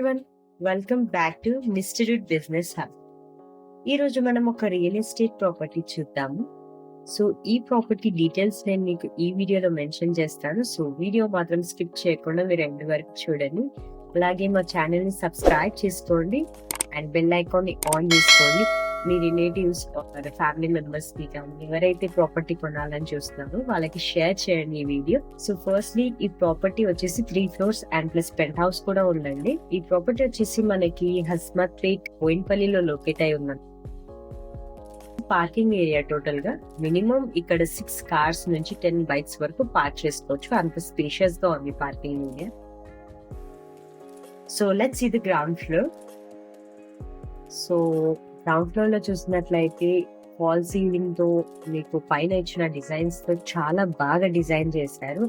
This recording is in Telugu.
Everyone, welcome back to mister business hub. ఈరోజు మనం ఒక రియల్ ఎస్టేట్ ప్రాపర్టీ చూద్దాము. సో ఈ ప్రాపర్టీ డీటెయిల్స్ నేను మీకు ఈ వీడియోలో మెన్షన్ చేస్తాను. సో వీడియో మాత్రం స్కిప్ చేయకుండా మీరు ఎండ్ వరకు చూడండి. అలాగే మా ఛానల్ని సబ్స్క్రైబ్ చేసుకోండి అండ్ బెల్ ఐకాన్ని ఆన్ చేసుకోండి. మీ రిలేటివ్స్ ఫ్యామిలీ మెంబర్స్ కి కానీ ఎవరైతే ప్రాపర్టీ కొనాలని చూస్తున్నారో వాళ్ళకి షేర్ చేయండి ఈ వీడియో. సో ఫస్ట్లీ ఈ ప్రాపర్టీ వచ్చేసి 3 floors and plus penthouse కూడా ఉందండి. ఈ ప్రాపర్టీ వచ్చేసి మనకి హస్మత్ పేట్ బోయిన్పల్లిలో లొకేట్ అయి ఉంది. పార్కింగ్ ఏరియా టోటల్ గా మినిమం ఇక్కడ 6 cars నుంచి 10 bikes వరకు పార్క్ చేసుకోవచ్చు. అంత స్పేషియస్ గా ఉంది parking area. So let's see the ground floor. So ground floor లో చూసినట్లయితే ఫాల్ సీలింగ్ తో మీకు పైన ఇచ్చిన డిజైన్స్ తో చాలా బాగా డిజైన్ చేశారు.